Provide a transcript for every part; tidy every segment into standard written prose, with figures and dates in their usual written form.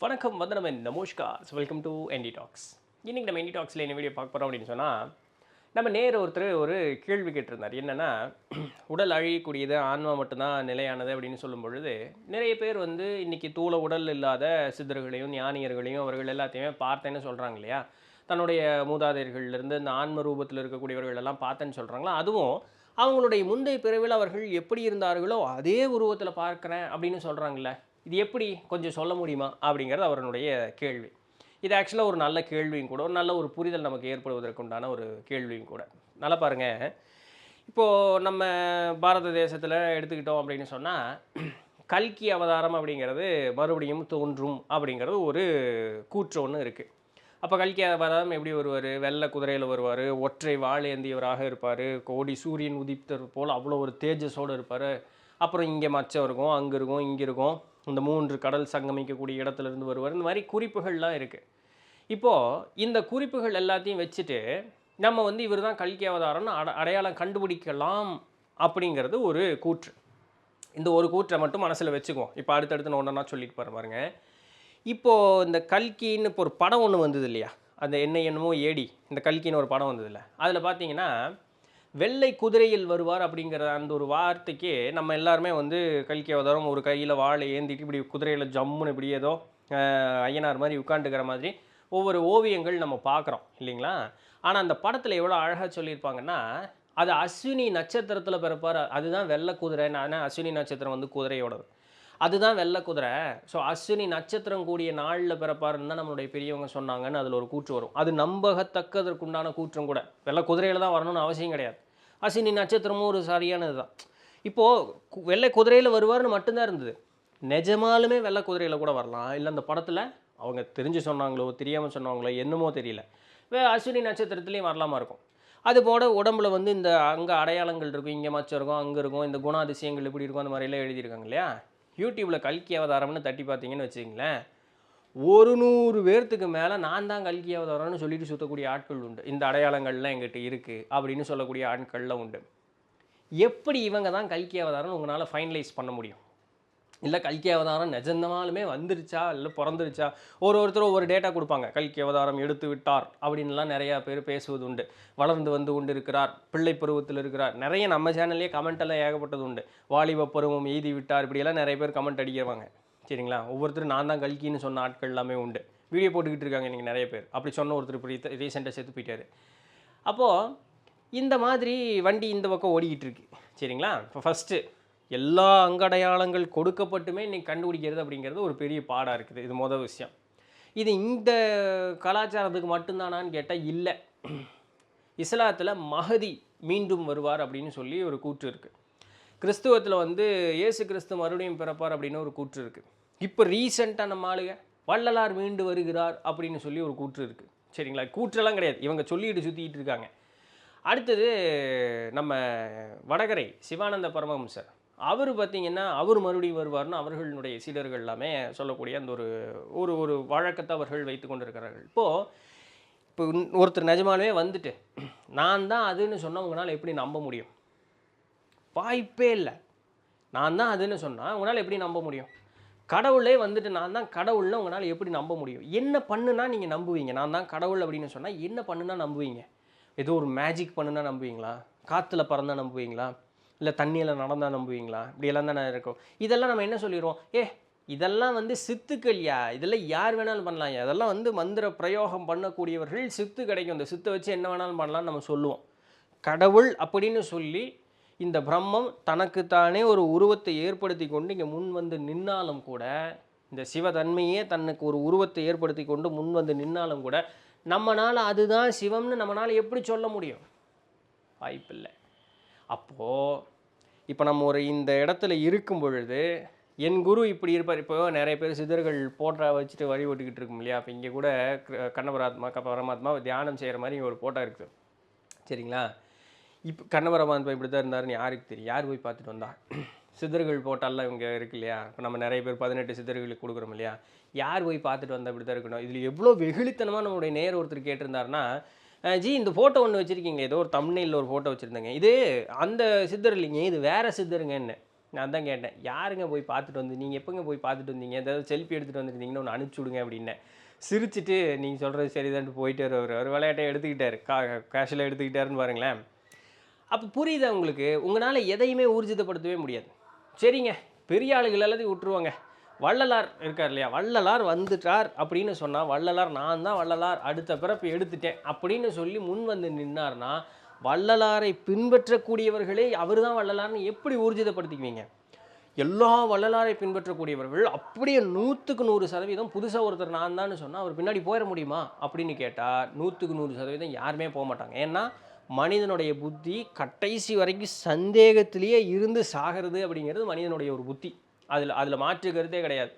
வணக்கம் வந்தனம் நமஸ்கார். Welcome to NT talks. இன்றைக்கி நம்ம என்டி டாக்ஸில் என்ன வீடியோ பார்க்க போகிறோம் அப்படின்னு சொன்னால், நம்ம ஒருத்தர் ஒரு கேள்வி கேட்டிருந்தார். என்னென்னா, உடல் அழியக்கூடியது, ஆன்மா மட்டும்தான் நிலையானது அப்படின்னு சொல்லும் பொழுது, நிறைய பேர் வந்து இன்றைக்கி தூள உடல் இல்லாத சித்தர்களையும் ஞானியர்களையும் அவர்கள் எல்லாத்தையுமே பார்த்தேன்னு சொல்கிறாங்க இல்லையா? தன்னுடைய மூதாதையர்கள்லேருந்து இந்த ஆன்ம ரூபத்தில் இருக்கக்கூடியவர்கள் எல்லாம் பார்த்தேன்னு சொல்கிறாங்களா? அதுவும் அவங்களுடைய முந்தைய பிறவியில் அவர்கள் எப்படி இருந்தார்களோ அதே உருவத்தில் பார்க்குறேன் அப்படின்னு சொல்கிறாங்களே, இது எப்படி கொஞ்சம் சொல்ல முடியுமா அப்படிங்கிறது அவருடைய கேள்வி. இது ஆக்சுவலாக ஒரு நல்ல கேள்வியும் கூட, ஒரு நல்ல ஒரு புரிதல் நமக்கு ஏற்படுவதற்கு உண்டான ஒரு கேள்வியும் கூட. நல்லா பாருங்கள், இப்போது நம்ம பாரத தேசத்தில் எடுத்துக்கிட்டோம் அப்படின்னு சொன்னால், கல்கி அவதாரம் அப்படிங்கிறது மறுபடியும் தோன்றும் அப்படிங்கிறது ஒரு கூற்று ஒன்று இருக்குது. அப்போ கல்கி அவதாரம் எப்படி வருவார்? வெள்ளை குதிரையில் வருவார், ஒற்றை வாள் ஏந்தியவராக இருப்பார், கோடி சூரியன் உதித்தர் போல் அவ்வளோ ஒரு தேஜஸோடு இருப்பார். அப்புறம் இங்கே மச்சம் இருக்கும், அங்கே இருக்கும், இங்கே இருக்கும், இந்த 3 கடல் சங்கமிக்கக்கூடிய இடத்துலேருந்து வருவார். இந்த மாதிரி குறிப்புகள்லாம் இருக்குது. இப்போது இந்த குறிப்புகள் எல்லாத்தையும் வச்சுட்டு நம்ம வந்து இவர் தான் கல்கி அவதாரம்னு அடையாளம் கண்டுபிடிக்கலாம் அப்படிங்கிறது ஒரு கூற்று. இந்த ஒரு கூற்றை மட்டும் மனசில் வச்சுக்குவோம். இப்போ அடுத்தடுத்து நான் ஒன்றா சொல்லிட்டு போகிற பாருங்க. இப்போது இந்த கல்கின்னு இப்போ ஒரு படம் ஒன்று வந்தது இல்லையா? அந்த என்னமோ ஏடி, இந்த கல்கின்னு ஒரு படம் வந்ததில்ல, அதில் பார்த்தீங்கன்னா வெள்ளை குதிரையில் வருவார் அப்படிங்கிற அந்த ஒரு வார்த்தைக்கு நம்ம எல்லாருமே வந்து கல்கி அவதாரம் ஒரு கையில் வாழை ஏந்திட்டு இப்படி குதிரையில் ஜம்முன்னு இப்படி ஏதோ ஐயனார் மாதிரி உட்காந்துக்கிற மாதிரி ஒவ்வொரு ஓவியங்கள் நம்ம பார்க்குறோம் இல்லைங்களா? ஆனால் அந்த படத்தில் எவ்வளோ அழகாக சொல்லியிருப்பாங்கன்னா, அது அஸ்வினி நட்சத்திரத்தில் பிறப்பார், அதுதான் வெள்ளை குதிரை. நான் அஸ்வினி நட்சத்திரம் வந்து குதிரையோடது, அதுதான் வெள்ளை குதிரை. ஸோ அஸ்வினி நட்சத்திரம் கூடிய நாளில் பிறப்பாருன்னு தான் நம்மளுடைய பெரியவங்க சொன்னாங்கன்னு அதில் ஒரு கூற்று வரும். அது நம்பகத்தக்கதற்குண்டான கூற்றும் கூட. வெள்ளை குதிரையில் தான் வரணும்னு அவசியம் கிடையாது. அஸ்வினி நட்சத்திரமும் ஒரு சரியானது தான். இப்போது வெள்ளை குதிரையில் வருவார்னு மட்டும்தான் இருந்தது. நிஜமாலுமே வெள்ளை குதிரையில் கூட வரலாம். இல்லை அந்த படத்தில் அவங்க தெரிஞ்சு சொன்னாங்களோ தெரியாமல் சொன்னாங்களோ என்னமோ தெரியல, அஸ்வினி நட்சத்திரத்துலேயும் வரலாமா இருக்கும். அதுபோல் உடம்புல வந்து இந்த அங்கே அடையாளங்கள் இருக்கும், இங்கே மச்சம் இருக்கும், அங்கே இருக்கும், இந்த குணாதிசயங்கள் இப்படி இருக்கும், அந்த மாதிரிலாம் எழுதியிருக்காங்க இல்லையா? யூடியூப்பில் கல்கி அவதாரம்னு தட்டி பார்த்தீங்கன்னு வச்சுக்கிங்களேன், 100 பேர்த்துக்கு மேலே நான் தான் கல்கி அவதாரம்னு சொல்லிட்டு சுற்றக்கூடிய ஆட்கள் உண்டு. இந்த அடையாளங்கள்லாம் எங்கிட்ட இருக்குது அப்படின்னு சொல்லக்கூடிய ஆட்கள்லாம் உண்டு. எப்படி இவங்க தான் கல்கி அவதாரம்னு உங்களால் ஃபைனலைஸ் பண்ண முடியும்? இல்லை கல்கி அவதாரம் நிஜந்தமாலுமே வந்துருச்சா இல்லை பிறந்துருச்சா? ஒருத்தர் ஒவ்வொரு டேட்டா கொடுப்பாங்க. கல்கி அவதாரம் எடுத்து விட்டார் அப்படின்லாம் நிறையா பேர் பேசுவது உண்டு. வளர்ந்து வந்து கொண்டு இருக்கிறார், பிள்ளை பருவத்தில் இருக்கிறார். நிறைய நம்ம சேனல்லே கமெண்ட்டெல்லாம் ஏகப்பட்டது உண்டு. வாலிப பருவம் எய்தி விட்டார், இப்படியெல்லாம் நிறைய பேர் கமெண்ட் அடிக்கிறவாங்க சரிங்களா? ஒவ்வொருத்தரும் நான் தான் கல்கின்னு சொன்ன ஆட்கள் எல்லாமே உண்டு. வீடியோ போட்டுக்கிட்டு இருக்காங்க இன்றைக்கி நிறைய பேர். அப்படி சொன்ன ஒருத்தர் இப்படி ரீசெண்டாக செத்து போயிட்டார். அப்போது இந்த மாதிரி வண்டி இந்த பக்கம் ஓடிக்கிட்டு இருக்கு சரிங்களா? இப்போ ஃபஸ்ட்டு எல்லா அங்கடையாளங்கள் கொடுக்கப்பட்டுமே இன்றைக்கி கண்டுபிடிக்கிறது அப்படிங்கிறது ஒரு பெரிய பாடாக இருக்குது. இது மொதல் விஷயம். இது இந்த கலாச்சாரத்துக்கு மட்டும்தானான்னு கேட்டால் இல்லை. இஸ்லாத்தில் மஹதி மீண்டும் வருவார் அப்படின்னு சொல்லி ஒரு கூற்று இருக்குது. கிறிஸ்துவத்தில் வந்து இயேசு கிறிஸ்து மறுபடியும் பிறப்பார் அப்படின்னு ஒரு கூற்று இருக்குது. இப்போ ரீசெண்டாக நம்ம ஆளுங்க வள்ளலார் மீண்டு வருகிறார் அப்படின்னு சொல்லி ஒரு கூற்று இருக்குது சரிங்களா? கூற்றெல்லாம் கிடையாது, இவங்க சொல்லிட்டு சுற்றிக்கிட்டு இருக்காங்க. அடுத்தது நம்ம வடகரை சிவானந்த பரமஹம்சர், அவர் பார்த்திங்கன்னா அவர் மறுபடியும் வருவார்னு அவர்களுடைய சீடர்கள் எல்லாமே சொல்லக்கூடிய அந்த ஒரு ஒரு வழக்கத்தை அவர்கள் வைத்து கொண்டு இருக்கிறார்கள். இப்போ ஒருத்தர் நிஜமானவே வந்துட்டு நான் தான் அதுன்னு சொன்னால் உங்களால் எப்படி நம்ப முடியும்? வாய்ப்பே இல்லை. நான் தான் அதுன்னு சொன்னால் உங்களால் எப்படி நம்ப முடியும்? கடவுளே வந்துட்டு நான் தான் கடவுள்னு உங்களால் எப்படி நம்ப முடியும்? என்ன பண்ணுனா நீங்கள் நம்புவீங்க? நான் தான் கடவுள் அப்படின்னு சொன்னால் என்ன பண்ணுனா நம்புவீங்க? ஏதோ ஒரு மேஜிக் பண்ணுனா நம்புவீங்களா? காற்றுல பறந்தால் நம்புவீங்களா? இல்லை தண்ணியில் நடந்தால் நம்புவீங்களா? இப்படியெல்லாம் தானே இருக்கும். இதெல்லாம் நம்ம என்ன சொல்லிடுவோம், இதெல்லாம் வந்து சித்துக்கள்யா, இதெல்லாம் யார் வேணாலும் பண்ணலாம், அதெல்லாம் வந்து மந்திர பிரயோகம் பண்ணக்கூடியவர்கள், சித்து கிடைக்கும், இந்த சித்தை வச்சு என்ன வேணாலும் பண்ணலாம்னு நம்ம சொல்லுவோம். கடவுள் அப்படின்னு சொல்லி இந்த பிரம்மம் தனக்குத்தானே ஒரு உருவத்தை ஏற்படுத்தி கொண்டு இங்கே முன் வந்து நின்னாலும் கூட, இந்த சிவதன்மையே தனக்கு ஒரு உருவத்தை ஏற்படுத்தி கொண்டு முன் வந்து நின்னாலும் கூட நம்மளால் அதுதான் சிவம்னு நம்மளால் எப்படி சொல்ல முடியும்? வாய்ப்பில்லை. அப்போது இப்போ நம்ம இந்த இடத்துல இருக்கும் பொழுது என் குரு இப்படி இருப்பார். இப்போ நிறைய பேர் சித்தர்கள் போட்டா வச்சுட்டு வழிபட்டுக்கிட்டு இருக்கும் இல்லையா? அப்போ இங்கே கூட கண்ணபராத்மா பரமாத்மா தியானம் செய்கிற மாதிரி ஒரு போட்டா இருக்குது சரிங்களா? இப்போ கண்ணபரமாத்மா இப்படி தான் இருந்தாருன்னு யாருக்கு தெரியும்? யார் போய் பார்த்துட்டு வந்தா? சித்தர்கள் போட்டாலாம் இவங்க இருக்கு இல்லையா? இப்போ நம்ம நிறைய பேர் 18 சித்தர்களுக்கு கொடுக்குறோம் இல்லையா? யார் போய் பார்த்துட்டு வந்தால் இப்படி தான் இருக்கணும்? இதில் எவ்வளோ வெகுளித்தனமாக நம்மளுடைய ஒருத்தர் கேட்டிருந்தாருன்னா, ஜி இந்த ஃபோட்டோ ஒன்று வச்சுருக்கீங்க, ஏதோ ஒரு தம்ப்நெயிலில் ஒரு ஃபோட்டோ வச்சுருந்தேங்க, இது அந்த சித்தர் இல்லைங்க, இது வேறு சித்தருங்கன்னு. நான் தான் கேட்டேன், யாருங்க போய் பார்த்துட்டு வந்து, நீங்கள் எப்போங்க போய் பார்த்துட்டு வந்தீங்க, ஏதாவது செல்ஃபி எடுத்துகிட்டு வந்துருந்தீங்கன்னு ஒன்று அனுப்பிச்சி விடுங்க அப்படின்னேன். சிரிச்சுட்டு நீங்கள் சொல்கிறது சரிதான்ட்டு போயிட்டு ஒரு விளையாட்டை எடுத்துக்கிட்டாரு, கேஷுவலாக எடுத்துக்கிட்டாருன்னு பாருங்களேன். அப்போ புரியுதா உங்களுக்கு? உங்களால் எதையுமே ஊர்ஜிதப்படுத்தவே முடியாது. சரிங்க, பெரிய ஆளுகள் எல்லாத்தையும் விட்டுருவாங்க. வள்ளலார் இருக்கார் இல்லையா, வள்ளலார் வந்துட்டார் அப்படின்னு சொன்னால், வள்ளலார் நான் தான் வள்ளலார் அடுத்த பிறப்பு எடுத்துட்டேன் அப்படின்னு சொல்லி முன் வந்து நின்னார்னா, வள்ளலாரை பின்பற்றக்கூடியவர்களே அவர் தான் வள்ளலார்னு எப்படி ஊர்ஜிதப்படுத்திக்குவீங்க? எல்லா வள்ளலாரை பின்பற்றக்கூடியவர்கள் அப்படியே 100க்கு 100% புதுசாக ஒருத்தர் நான் தான் சொன்னால் அவர் பின்னாடி போயிட முடியுமா அப்படின்னு கேட்டால் 100க்கு 100% யாருமே போக மாட்டாங்க. ஏன்னா மனிதனுடைய புத்தி கடைசி வரைக்கும் சந்தேகத்திலேயே இருந்து சாகிறது அப்படிங்கிறது மனிதனுடைய ஒரு புத்தி. அதில் மாற்று கருத்தே கிடையாது.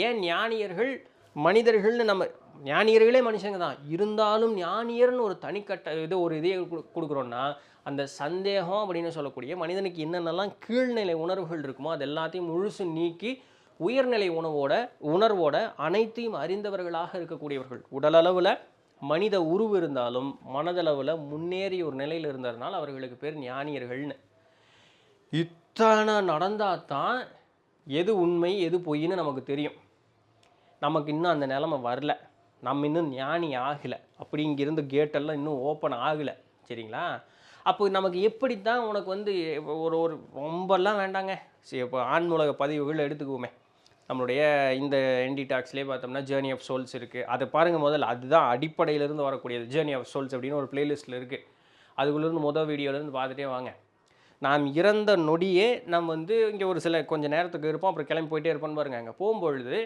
ஏன் ஞானியர்கள் மனிதர்கள்னு நம்ம ஞானியர்களே மனுஷங்க தான் இருந்தாலும் ஞானியர்னு ஒரு தனிக்கட்ட ஒரு இதையை கொடுக்குறோன்னா, அந்த சந்தேகம் அப்படின்னு சொல்லக்கூடிய மனிதனுக்கு என்னென்னலாம் கீழ்நிலை உணர்வுகள் இருக்குமோ அது எல்லாத்தையும் முழுசு நீக்கி உயர்நிலை உணர்வோட அனைத்தையும் அறிந்தவர்களாக இருக்கக்கூடியவர்கள். உடலளவில் மனித உருவு இருந்தாலும் மனதளவில் முன்னேறிய ஒரு நிலையில் இருந்ததுனால அவர்களுக்கு பேர் ஞானியர்கள்னு. இத்தனை நடந்தால் தான் எது உண்மை எது பொய்ன்னு நமக்கு தெரியும். நமக்கு இன்னும் அந்த நிலைமை வரல, நம்ம இன்னும் ஞானி ஆகலை, அப்படி இங்கிருந்து கேட்டெல்லாம் இன்னும் ஓப்பன் ஆகலை. சரிங்களா? அப்போ நமக்கு எப்படித்தான் உனக்கு வந்து ஒரு ரொம்பலாம் வேண்டாங்க. சரி, இப்போ ஆன்மூலக பதிவுகள் எடுத்துக்குவோமே, நம்மளுடைய இந்த என்டி டாக்ஸ்லேயே பார்த்தோம்னா ஜேர்னி ஆஃப் சோல்ஸ் இருக்குது. அதை பாருங்கள் முதல்ல, அதுதான் அடிப்படையிலேருந்து வரக்கூடியது. ஜேர்னி ஆஃப் சோல்ஸ் அப்படின்னு ஒரு பிளேலிஸ்ட்டில் இருக்குது. அதுக்குள்ளேருந்து வீடியோலேருந்து பார்த்துட்டே வாங்க. நாம் இறந்த நொடியே நம்ம வந்து இங்கே ஒரு சில கொஞ்சம் நேரத்துக்கு இருப்போம், அப்புறம் கிளம்பி போயிட்டே இருப்போம்னு பாருங்கள். அங்கே போகும்பொழுது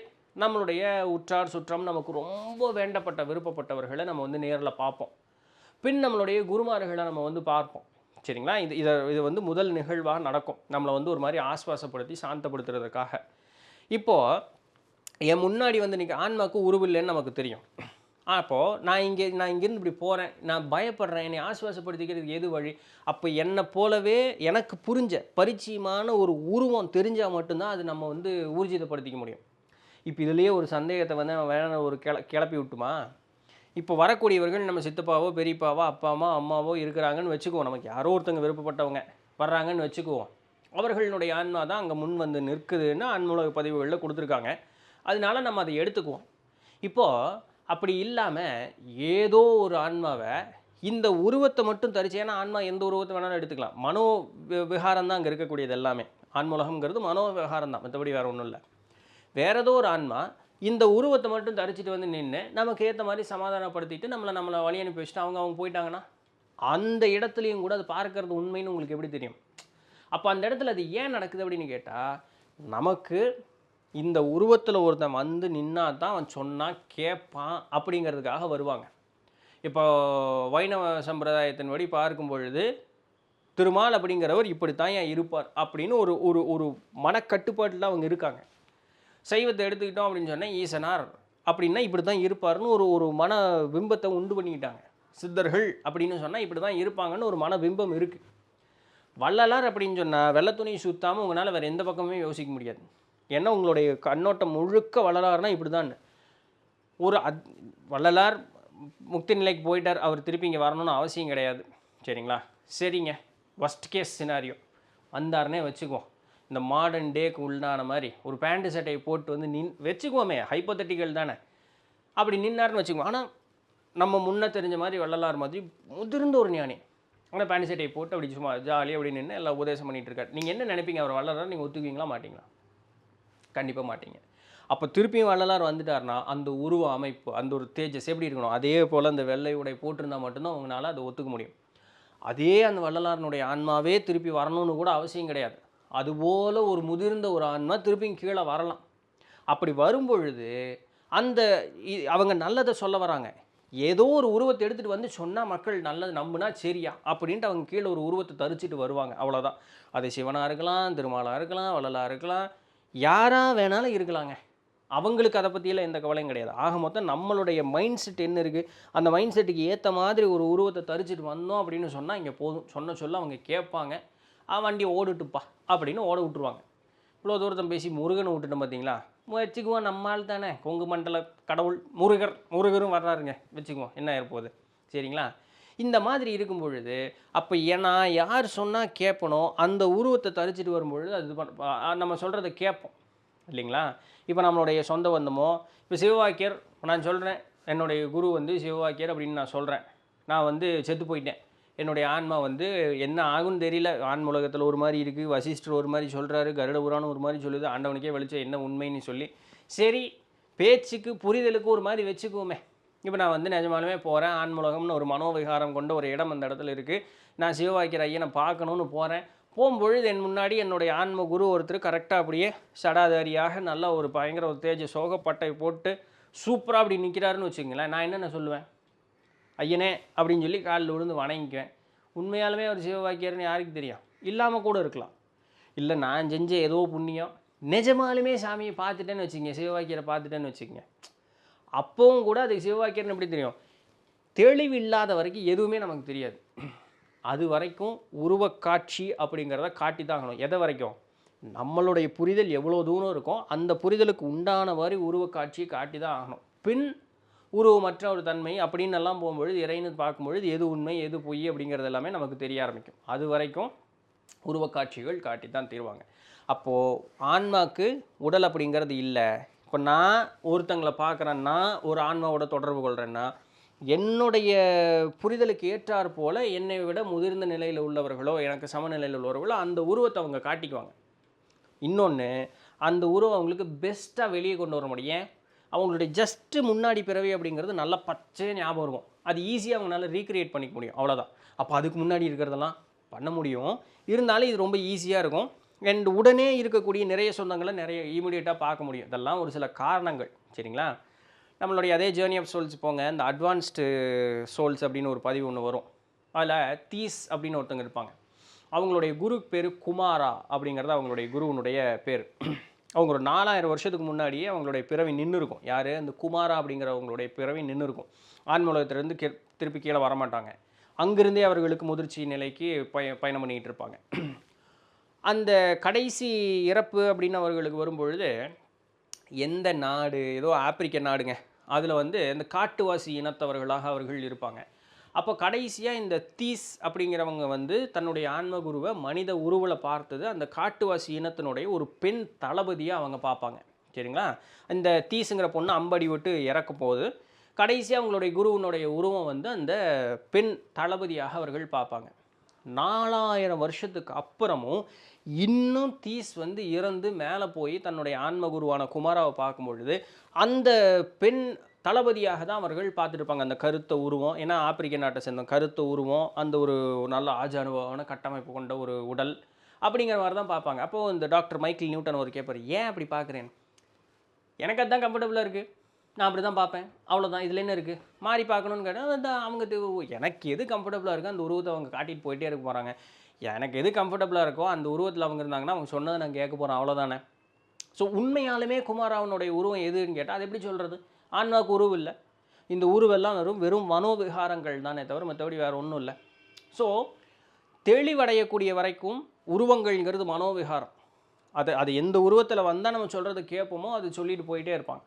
நம்மளுடைய உற்றார் சுற்றம் நமக்கு ரொம்ப வேண்டப்பட்ட விருப்பப்பட்டவர்களை நம்ம வந்து நேரில் பார்ப்போம். பின் நம்மளுடைய குருமார்களை நம்ம வந்து பார்ப்போம். சரிங்களா? இது வந்து முதல் நிகழ்வாக நடக்கும், நம்மளை வந்து ஒரு மாதிரி ஆஸ்வாசப்படுத்தி சாந்தப்படுத்துறதுக்காக. இப்போது என் முன்னாடி வந்து இன்றைக்கி ஆன்மாவுக்கு உருவில்லைன்னு நமக்கு தெரியும். அப்போது நான் இங்கேருந்து இப்படி போகிறேன், நான் பயப்படுறேன், என்னை ஆஸ்வாசப்படுத்திக்கிறதுக்கு எது வழி? அப்போ என்னை போலவே எனக்கு புரிஞ்ச பரிச்சயமான ஒரு உருவம் தெரிஞ்சால் மட்டும்தான் அது நம்ம வந்து ஊர்ஜிதப்படுத்திக்க முடியும். இப்போ இதுலேயே ஒரு சந்தேகத்தை வந்து நம்ம வேணா ஒரு கிளப்பி விட்டுமா? இப்போ வரக்கூடியவர்கள் நம்ம சித்தப்பாவோ பெரியப்பாவோ அப்பாவோ அம்மாவோ இருக்கிறாங்கன்னு வச்சுக்குவோம், நமக்கு யாரோ ஒருத்தங்க விருப்பப்பட்டவங்க வர்றாங்கன்னு வச்சுக்குவோம். அவர்களுடைய ஆன்மா தான் அங்கே முன் வந்து நிற்குதுன்னு ஆன்மூலக பதிவுகளில் கொடுத்துருக்காங்க. அதனால நம்ம அதை எடுத்துக்குவோம். இப்போது அப்படி இல்லாமல் ஏதோ ஒரு ஆன்மாவை இந்த உருவத்தை மட்டும் தரிச்சு, ஏன்னா ஆன்மா எந்த உருவத்தை வேணாலும் எடுத்துக்கலாம், மனோ விகாரம் தான் அங்கே இருக்கக்கூடியது எல்லாமே. ஆன்மூலகம்ங்கிறது மனோ விகாரம் தான், மற்றபடி வேறு ஒன்றும் இல்லை. வேறு ஏதோ ஒரு ஆன்மா இந்த உருவத்தை மட்டும் தரிச்சிட்டு வந்து நின்று நமக்கு ஏற்ற மாதிரி சமாதானப்படுத்திட்டு நம்மளை வழி அனுப்பி வச்சுட்டு அவங்க போயிட்டாங்கன்னா அந்த இடத்துலையும் கூட அது பார்க்கறது உண்மைன்னு உங்களுக்கு எப்படி தெரியும்? அப்போ அந்த இடத்துல அது ஏன் நடக்குது அப்படின்னு கேட்டால், நமக்கு இந்த உருவத்தில் ஒருத்தன் வந்து நின்னா தான் அவன் சொன்னான் கேட்பான் அப்படிங்கிறதுக்காக வருவாங்க. இப்போ வைணவ சம்பிரதாயத்தின்படி பார்க்கும் பொழுது திருமால் அப்படிங்கிறவர் இப்படித்தான் ஏன் இருப்பார் அப்படின்னு ஒரு ஒரு மனக்கட்டுப்பாட்டில் அவங்க இருக்காங்க. சைவத்தை எடுத்துக்கிட்டோம் அப்படின்னு சொன்னால் ஈசனார் அப்படின்னா இப்படி தான் இருப்பார்னு ஒரு மன பிம்பத்தை உண்டு பண்ணிக்கிட்டாங்க. சித்தர்கள் அப்படின்னு சொன்னால் இப்படி தான் இருப்பாங்கன்னு ஒரு மன பிம்பம் இருக்குது. வள்ளலார் அப்படின்னு சொன்னால் வெள்ளை துணி சுத்தாமல் உங்களால் வேறு எந்த பக்கமே யோசிக்க முடியாது. ஏன்னா உங்களுடைய கண்ணோட்டம் முழுக்க வள்ளலார்னா இப்படி தான். வள்ளலார் முக்தி நிலைக்கு போயிட்டார், அவர் திருப்பி இங்கே வரணும்னு அவசியம் கிடையாது. சரிங்களா? சரிங்க, ஃபஸ்ட் கேஸ் சினாரியோ வந்தார்னே வச்சுக்குவோம். இந்த மாடர்ன் டேக்கு உள்ளான மாதிரி ஒரு பேண்ட்டு சட்டையை போட்டு வந்து வச்சுக்குவோமே, ஹைப்போதட்டிக்கல் தானே. அப்படி நின்னார்னு வச்சுக்குவோம். ஆனால் நம்ம முன்னே தெரிஞ்ச மாதிரி வள்ளலார் மாதிரி முதிர்ந்த ஒரு ஞானி, ஆனால் பேண்ட் சட்டையை போட்டு அப்படி சும்மா ஜாலியாக அப்படி நின்று எல்லாம் உபதேசம் பண்ணிகிட்டு இருக்காரு. நீங்கள் என்ன நினைப்பீங்க? அவர் வள்ளலார் நீங்கள் ஒத்துக்குவீங்களா மாட்டிங்களா? கண்டிப்பாக மாட்டீங்க. அப்போ திருப்பியும் வள்ளலார் வந்துட்டார்னா அந்த உருவ அமைப்பு, அந்த ஒரு தேஜஸ் எப்படி இருக்கணும், அதே போல் அந்த வெள்ளை உடை போட்டிருந்தால் மட்டும்தான் உங்களால் அதை ஒத்துக்க முடியும். அதே அந்த வள்ளலாரனுடைய ஆன்மாவே திருப்பி வரணும்னு கூட அவசியம் கிடையாது. அதுபோல் ஒரு முதிர்ந்த ஒரு ஆன்மா திருப்பியும் கீழே வரலாம். அப்படி வரும்பொழுது அந்த அவங்க நல்லதை சொல்ல வராங்க, ஏதோ ஒரு உருவத்தை எடுத்துகிட்டு வந்து சொன்னால் மக்கள் நல்லது நம்புனா சரியா அப்படின்ட்டு அவங்க கீழே ஒரு உருவத்தை தரிச்சிட்டு வருவாங்க. அவ்வளோதான். அது சிவனாக இருக்கலாம், திருமாலாக இருக்கலாம், வள்ளலாக இருக்கலாம், யாராக வேணாலும் இருக்கலாங்க. அவங்களுக்கு அதை பற்றியெல்லாம் எந்த கவலையும் கிடையாது. ஆக மொத்தம் நம்மளுடைய மைண்ட் செட் என்ன இருக்குது, அந்த மைண்ட் செட்டுக்கு ஏற்ற மாதிரி ஒரு உருவத்தை தரிச்சிட்டு வந்தோம் அப்படின்னு சொன்னால் இங்கே போதும். சொல்ல அவங்க கேட்பாங்க, வண்டி ஓடுட்டுப்பா அப்படின்னு ஓட விட்டுருவாங்க. இவ்வளோ தூரத்தை பேசி முருகனை விட்டுட்டோம் பார்த்தீங்களா? வச்சுக்குவோம், நம்மால் தானே கொங்கு மண்டல கடவுள் முருகரும் வர்றாருங்க, வச்சுக்குவோம், என்ன ஆயிருப்போகுது? சரிங்களா? இந்த மாதிரி இருக்கும் பொழுது, அப்போ நான் யார் சொன்னால் கேட்பனோ அந்த உருவத்தை தரிச்சிட்டு வரும்பொழுது அது நம்ம சொல்கிறத கேட்போம் இல்லைங்களா? இப்போ நம்மளுடைய சொந்த பந்தமோ, இப்போ சிவவாக்கியர் நான் சொல்கிறேன், என்னுடைய குரு வந்து சிவவாக்கியர் அப்படின்னு நான் சொல்கிறேன். நான் வந்து செத்து போயிட்டேன். என்னுடைய ஆன்மா வந்து என்ன ஆகும்னு தெரியல. ஆன்ம உலகத்தில் ஒரு மாதிரி இருக்குது, வசிஷ்டர் ஒரு மாதிரி சொல்கிறாரு, கருட புராணம் ஒரு மாதிரி சொல்லுது, ஆண்டவனுக்கே வெளிச்சம் என்ன உண்மைன்னு சொல்லி, சரி பேச்சுக்கு புரிதலுக்கு ஒரு மாதிரி வச்சுக்குவோமே. இப்போ நான் வந்து நிஜமாலுமே போகிறேன், ஆன்மூலகம்னு ஒரு மனோவிகாரம் கொண்ட ஒரு இடம் அந்த இடத்துல இருக்குது. நான் சிவவாக்கியர் ஐயனை பார்க்கணுன்னு போகிறேன். போகும்பொழுது என் முன்னாடி என்னுடைய ஆன்ம குரு ஒருத்தர் கரெக்டாக அப்படியே சடாதாரியாக நல்ல ஒரு பயங்கர ஒரு தேஜ சோகப்பட்டை போட்டு சூப்பராக அப்படி நிற்கிறாருன்னு வச்சுங்களேன். நான் என்னென்ன சொல்லுவேன்? ஐயனே அப்படின்னு சொல்லி காலில் விழுந்து வணங்கிக்குவேன். உண்மையாலுமே ஒரு சிவவாக்கியர்னு யாருக்கு தெரியும்? இல்லாமல் கூட இருக்கலாம். இல்லை நான் செஞ்ச ஏதோ புண்ணியம் நிஜமாலுமே சாமியை பார்த்துட்டேன்னு வச்சுக்கங்க, சிவவாக்கியரை பார்த்துட்டேன்னு வச்சுக்கங்க, அப்பவும் கூட அது சிவவாக்கியர்னு எப்படி தெரியும்? தெளிவில்லாத வரைக்கும் எதுவுமே நமக்கு தெரியாது. அது வரைக்கும் உருவக்காட்சி அப்படிங்கிறத காட்டி தான் ஆகணும். எதை வரைக்கும்? நம்மளுடைய புரிதல் எவ்வளோ தூரம் இருக்கும் அந்த புரிதலுக்கு உண்டான மாதிரி உருவக்காட்சியை காட்டி தான் ஆகணும். பின் உருவமற்ற ஒரு தன்மை அப்படின்னு எல்லாம் போகும்பொழுது இறைன்னு பார்க்கும்பொழுது எது உண்மை எது பொய் அப்படிங்கிறது எல்லாமே நமக்கு தெரிய ஆரம்பிக்கும். அது வரைக்கும் உருவக்காட்சிகள் காட்டி தான் தீர்வாங்க. அப்போது ஆன்மாக்கு உடல் அப்படிங்கிறது இல்லை. இப்போ நான் ஒருத்தங்களை பார்க்குறேன்னா, ஒரு ஆன்மாவோட தொடர்பு கொள்கிறேன்னா, என்னுடைய புரிதலுக்கு ஏற்றார் போல் என்னை விட முதிர்ந்த நிலையில் உள்ளவர்களோ எனக்கு சமநிலையில் உள்ளவர்களோ அந்த உருவத்தை அவங்க காட்டிக்குவாங்க. இன்னொன்று, அந்த உருவம் அவங்களுக்கு பெஸ்ட்டாக வெளியே கொண்டு வர முடியும். அவங்களுடைய ஜஸ்ட்டு முன்னாடி பிறவி அப்படிங்கிறது நல்லா பச்சையாக ஞாபகம் இருக்கும். அது ஈஸியாக அவங்களால ரீக்ரியேட் பண்ணிக்க முடியும், அவ்வளோதான். அப்போ அதுக்கு முன்னாடி இருக்கிறதெல்லாம் பண்ண முடியும். இருந்தாலும் இது ரொம்ப ஈஸியாக இருக்கும். அண்ட் உடனே இருக்கக்கூடிய நிறைய சொந்தங்களை நிறைய இமீடியட்டாக பார்க்க முடியும். இதெல்லாம் ஒரு சில காரணங்கள். சரிங்களா? நம்மளுடைய அதே ஜேர்னி ஆஃப் சோல்ஸ் போங்க, இந்த அட்வான்ஸ்டு சோல்ஸ் அப்படின்னு ஒரு பதிவு ஒன்று வரும். அதில் தீஸ் அப்படின்னு ஒருத்தங்க இருப்பாங்க. அவங்களுடைய குரு பேர் குமாரா அப்படிங்கிறது அவங்களுடைய குருவனுடைய பேர். அவங்க ஒரு 4000 வருஷத்துக்கு முன்னாடியே அவங்களுடைய பிறவி நின்று இருக்கும். யார்? அந்த குமாரா அப்படிங்கிறவங்களுடைய பிறவி நின்று இருக்கும். ஆன்மூலகத்திலேருந்து திருப்பி கீழே வரமாட்டாங்க. அங்கிருந்தே அவர்களுக்கு முதிர்ச்சி நிலைக்கு பயணம் பண்ணிக்கிட்டு இருப்பாங்க. அந்த கடைசி இறப்பு அப்படின்னு அவர்களுக்கு வரும்பொழுது எந்த நாடு, ஏதோ ஆப்பிரிக்க நாடுங்க, அதில் வந்து இந்த காட்டுவாசி இனத்தவர்களாக அவர்கள் இருப்பாங்க. அப்போ கடைசியாக இந்த தீஸ் அப்படிங்கிறவங்க வந்து தன்னுடைய ஆன்மகுருவை மனித உருவில் பார்த்தது அந்த காட்டுவாசி இனத்தினுடைய ஒரு பெண் தளபதியாக அவங்க பார்ப்பாங்க. சரிங்களா? இந்த தீஸுங்கிற பொண்ணு அம்படி விட்டு இறக்க போகுது. கடைசியாக அவங்களுடைய குருவனுடைய உருவம் வந்து அந்த பெண் தளபதியாக அவர்கள் பார்ப்பாங்க. 4000 வருஷத்துக்கு அப்புறமும் இன்னும் தீஸ் வந்து இறந்து மேலே போய் தன்னுடைய ஆன்மகுருவான குமாராவை பார்க்கும் பொழுது அந்த பெண் தளபதியாக தான் அவர்கள் பார்த்துருப்பாங்க. அந்த கருத்த உருவம், ஏன்னா ஆப்பிரிக்க நாட்டை சேர்ந்த கருத்த உருவம், அந்த ஒரு நல்ல ஆஜானுபவமான கட்டமைப்பு கொண்ட ஒரு உடல் அப்படிங்கிற மாதிரி தான் பார்ப்பாங்க. அப்போது இந்த டாக்டர் மைக்கேல் நியூட்டன் ஒரு கேட்பார், ஏன் அப்படி பார்க்குறேன்? எனக்கு அதுதான் கம்ஃபர்டபுளாக இருக்குது, நான் அப்படி தான் பார்ப்பேன், அவ்வளோதான், இதில் என்ன இருக்குது? மாறி பார்க்கணுன்னு கேட்டால் அதுதான் அவங்க எனக்கு எது கம்ஃபர்டபுளாக இருக்கோ அந்த உருவத்தை அவங்க காட்டிட்டு போயிட்டே இருக்க போகிறாங்க. எனக்கு எது கம்ஃபர்டபுளாக இருக்கோ அந்த உருவத்தில் அவங்க இருந்தாங்கன்னா அவங்க சொன்னதை நான் கேட்க போகிறேன், அவ்வளோதானே. ஸோ உண்மையாலுமே குமாராவனுடைய உருவம் எதுன்னு கேட்டால் அது எப்படி சொல்கிறது? ஆன்மாவுக்கு உருவு இல்லை. இந்த உருவெல்லாம் வெறும் மனோவிகாரங்கள் தானே தவிர மற்றபடி வேறு ஒன்றும் இல்லை. ஸோ தெளிவடையக்கூடிய வரைக்கும் உருவங்கள்ங்கிறது மனோவிகாரம். அது எந்த உருவத்தில் வந்தால் நம்ம சொல்கிறது கேட்போமோ அது சொல்லிட்டு போயிட்டே இருப்பாங்க.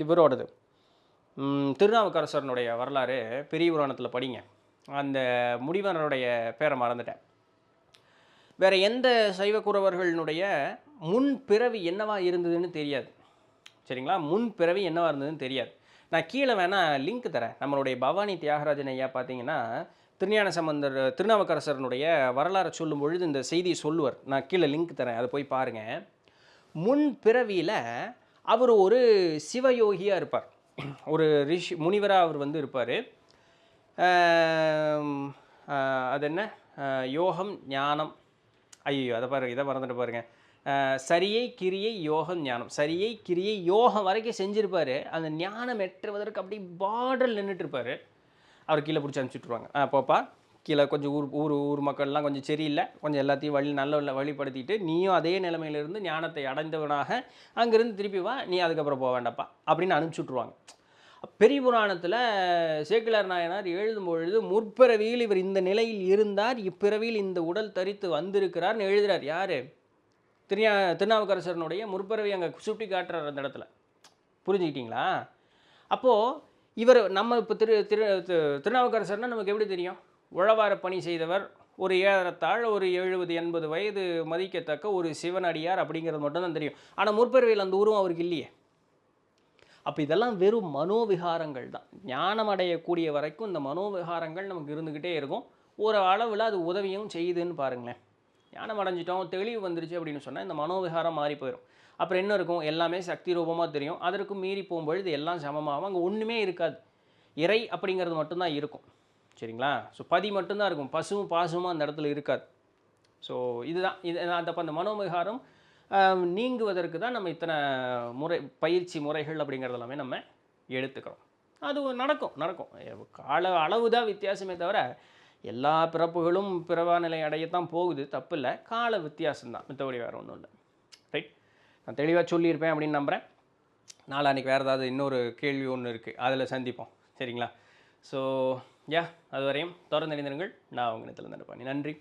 இவரோடது திருநாவுக்கரசரனுடைய வரலாறு பெரிய புராணத்தில் படிங்க. அந்த முடிவனருடைய பேரை மறந்துட்டேன். வேறு எந்த சைவக்குறவர்களுடைய முன் பிறவி என்னவா இருந்ததுன்னு தெரியாது. சரிங்களா? முன் பிறவி என்னவா இருந்ததுன்னு தெரியாது. நான் கீழே வேணால் லிங்க் தரேன். நம்மளுடைய பவானி தியாகராஜன் ஐயா பார்த்தீங்கன்னா திருஞான சம்பந்தர் திருநாவுக்கரசரனுடைய வரலாறை சொல்லும் பொழுது இந்த செய்தியை சொல்லுவார். நான் கீழே லிங்க் தரேன், அதை போய் பாருங்கள். முன் பிறவியில் அவர் ஒரு சிவயோகியாக இருப்பார், ஒரு ரிஷி முனிவராக அவர் வந்து இருப்பார். அது என்ன யோகம் ஞானம், ஐயோ அதை பாருங்கள், இதை மறந்துட்டு பாருங்கள். சரியை கிரியை யோகம் ஞானம், சரியை கிரியை யோகம் வரைக்கும் செஞ்சுருப்பார். அந்த ஞானம் எட்டுவதற்கு அப்படி பார்டரில் நின்றுட்டுருப்பார். அவர் கீழே பிடிச்சி அனுப்பிச்சுட்ருவாங்க. போப்பா கீழே கொஞ்சம் ஊர் மக்கள்லாம் கொஞ்சம் சரியில்லை, கொஞ்சம் எல்லாத்தையும் நல்ல வழிப்படுத்திட்டு நீயும் அதே நிலைமையிலிருந்து ஞானத்தை அடைந்தவனாக அங்கேருந்து திருப்பி வா, நீ அதுக்கப்புறம் போக வேண்டாப்பா அப்படின்னு அனுப்பிச்சுட்ருவாங்க. பெரிய புராணத்தில் சேக்கிழார் நாயனார் எழுதும்பொழுது முற்பிறவியில் இவர் இந்த நிலையில் இருந்தார், இப்பிறவியில் இந்த உடல் தரித்து வந்திருக்கிறார்னு எழுதுகிறார். யார்? திருநாவுக்கரசரனுடைய முற்பிறவி அங்கே சுட்டி காட்டுறார் அந்த இடத்துல. புரிஞ்சுக்கிட்டீங்களா? அப்போது இவர் நம்ம இப்போ திருநாவுக்கரசர்னால் நமக்கு எப்படி தெரியும்? உழவார பணி செய்தவர், ஒரு ஏறத்தாழ ஒரு 70-80 வயது மதிக்கத்தக்க ஒரு சிவனடியார் அப்படிங்கிறது மட்டும் தான் தெரியும். ஆனால் முற்பிறவியில் அந்த உருவம் அவருக்கு இல்லையே. அப்போ இதெல்லாம் வெறும் மனோவிகாரங்கள் தான். ஞானம் அடையக்கூடிய வரைக்கும் இந்த மனோவிகாரங்கள் நமக்கு இருந்துக்கிட்டே இருக்கும். ஒரு அளவில் அது உதவியும் செய்யுதுன்னு பாருங்களேன். ஞானம் அடைஞ்சிட்டோம், தெளிவு வந்துருச்சு அப்படின்னு சொன்னால் இந்த மனோவிகாரம் மாறி போயிடும். அப்புறம் என்ன இருக்கும்? எல்லாமே சக்தி ரூபமாக தெரியும். அதற்கும் மீறி போகும்பொழுது எல்லாம் சமமாகும். அங்கே ஒன்றுமே இருக்காது. இறை அப்படிங்கிறது மட்டும்தான் இருக்கும். சரிங்களா? ஸோ பதி மட்டும்தான் இருக்கும். பசுவும் பாசுமும் அந்த இடத்துல இருக்காது. ஸோ இதுதான் அந்த மனோவிகாரம் நீங்குவதற்கு தான் நம்ம இத்தனை பயிற்சி முறைகள் அப்படிங்கிறது எல்லாமே நம்ம எடுத்துக்கிறோம். அது நடக்கும். அளவு தான் வித்தியாசமே தவிர எல்லா பிறப்புகளும் பிறவா நிலை அடையத்தான் போகுது, தப்பு இல்லை. கால வித்தியாசம்தான், மற்றபடி வேறு ஒன்றும் இல்லை. ரைட், நான் தெளிவாக சொல்லியிருப்பேன் அப்படின்னு நம்புகிறேன். நாளான்னைக்கு வேறு ஏதாவது இன்னொரு கேள்வி ஒன்று இருக்குது, அதில் சந்திப்போம். சரிங்களா? ஸோ அது வரையும் தொடர்ந்து இணைந்திருங்கள். நான் உங்கள் நிலத்தில் நன்றி.